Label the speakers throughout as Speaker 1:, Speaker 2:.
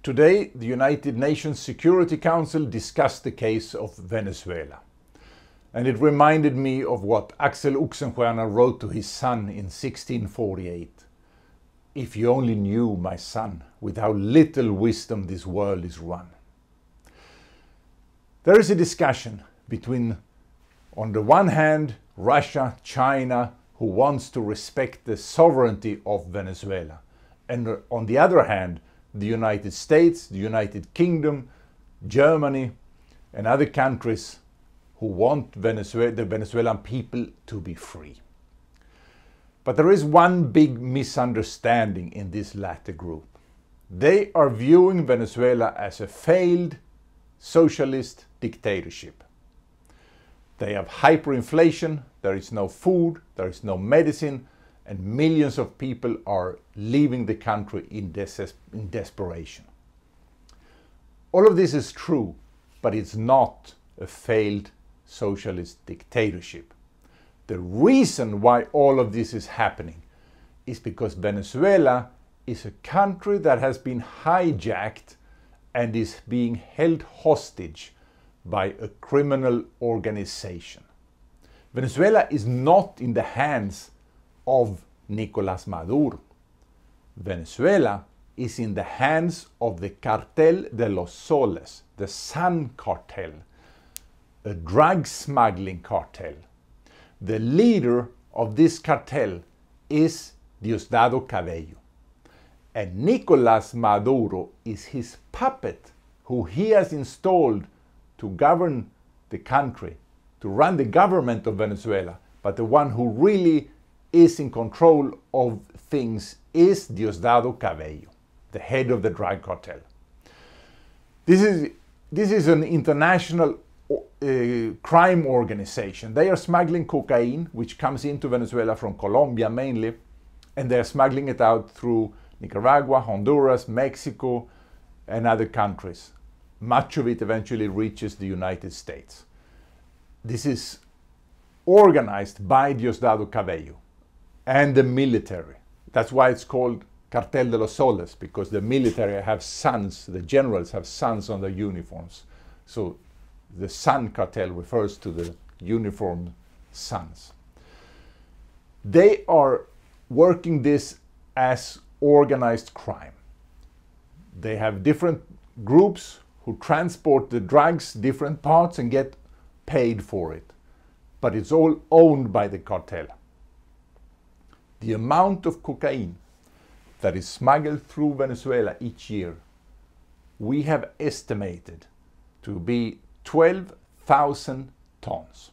Speaker 1: Today, the United Nations Security Council discussed the case of Venezuela. And it reminded me of what Axel Oxenstierna wrote to his son in 1648. "If you only knew, my son, with how little wisdom this world is run." There is a discussion between, on the one hand, Russia, China, who wants to respect the sovereignty of Venezuela, and on the other hand, the United States, the United Kingdom, Germany, and other countries who want the Venezuelan people to be free. But there is one big misunderstanding in this latter group. They are viewing Venezuela as a failed socialist dictatorship. They have hyperinflation, there is no food, there is no medicine, and millions of people are leaving the country in desperation. All of this is true, but it's not a failed socialist dictatorship. The reason why all of this is happening is because Venezuela is a country that has been hijacked and is being held hostage by a criminal organization. Venezuela is not in the hands of Nicolás Maduro. Venezuela is in the hands of the Cartel de los Soles, the Sun Cartel, a drug smuggling cartel. The leader of this cartel is Diosdado Cabello. And Nicolás Maduro is his puppet, who he has installed to govern the country, to run the government of Venezuela. But the one who really is in control of things is Diosdado Cabello, the head of the drug cartel. This is an international crime organization. They are smuggling cocaine, which comes into Venezuela from Colombia mainly, and they are smuggling it out through Nicaragua, Honduras, Mexico, and other countries. Much of it eventually reaches the United States. This is organized by Diosdado Cabello and the military. That's why it's called Cartel de los Soles, because the military have sons, the generals have sons on their uniforms. So the Sun Cartel refers to the uniformed sons. They are working this as organized crime. They have different groups who transport the drugs, different parts, and get paid for it. But it's all owned by the cartel. The amount of cocaine that is smuggled through Venezuela each year, we have estimated to be 12,000 tons.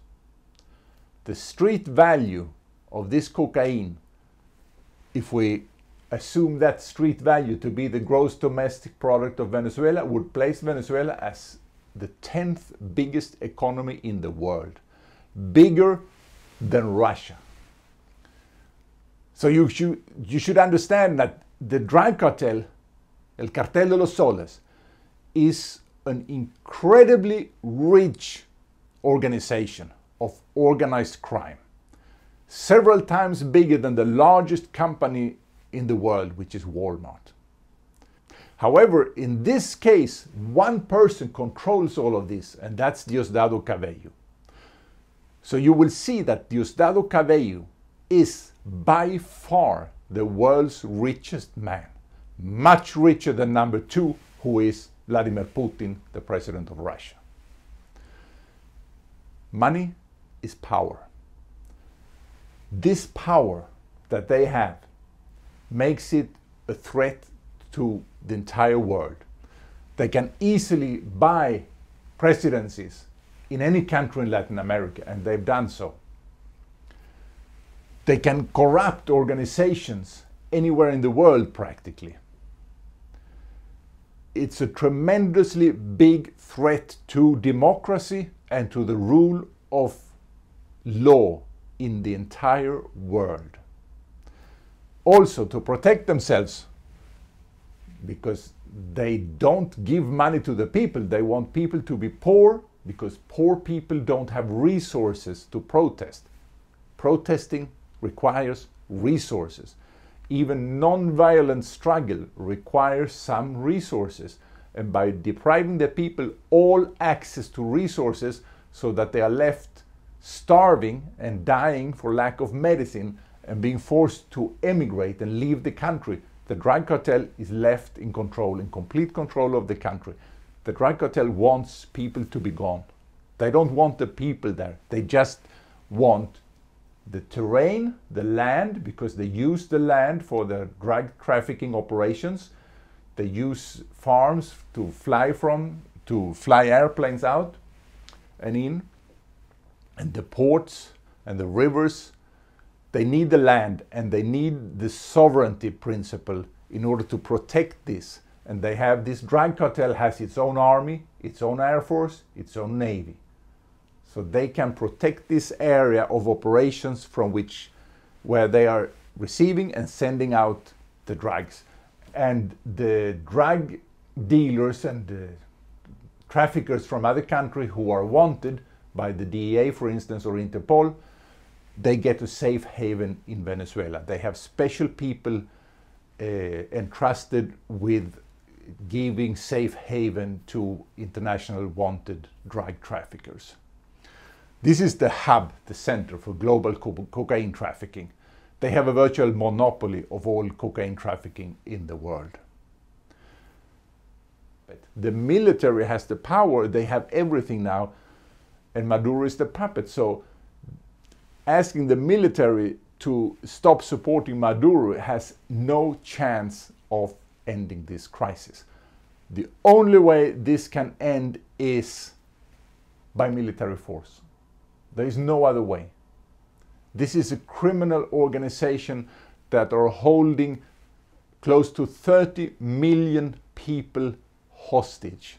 Speaker 1: The street value of this cocaine, if we assume that street value to be the gross domestic product of Venezuela, would place Venezuela as the 10th biggest economy in the world, bigger than Russia. So you should understand that the drug cartel, El Cartel de los Soles, is an incredibly rich organization of organized crime, several times bigger than the largest company in the world, which is Walmart. However, in this case, one person controls all of this, and that's Diosdado Cabello. So you will see that Diosdado Cabello is by far the world's richest man, much richer than number 2, who is Vladimir Putin, the president of Russia. Money is power. This power that they have makes it a threat to the entire world. They can easily buy presidencies in any country in Latin America, and they've done so. They can corrupt organizations anywhere in the world practically. It's a tremendously big threat to democracy and to the rule of law in the entire world. Also, to protect themselves, because they don't give money to the people, they want people to be poor, because poor people don't have resources to protest. Protesting requires resources. even non-violent struggle requires some resources. And by depriving the people all access to resources so that they are left starving and dying for lack of medicine and being forced to emigrate and leave the country, the drug cartel is left in control, in complete control of the country. The drug cartel wants people to be gone. They don't want the people there. They just want the terrain, the land, because they use the land for their drug trafficking operations. They use farms to fly from, to fly airplanes out and in, and the ports and the rivers. They need the land and they need the sovereignty principle in order to protect this. And they have, this drug cartel has its own army, its own air force, its own navy. So they can protect this area of operations from where they are receiving and sending out the drugs. And the drug dealers and the traffickers from other countries who are wanted by the DEA, for instance, or Interpol, they get a safe haven in Venezuela. They have special people entrusted with giving safe haven to international wanted drug traffickers. This is the hub, the center for global cocaine trafficking. They have a virtual monopoly of all cocaine trafficking in the world. But the military has the power, they have everything now, and Maduro is the puppet. So asking the military to stop supporting Maduro has no chance of ending this crisis. The only way this can end is by military force. There is no other way. This is a criminal organization that are holding close to 30 million people hostage.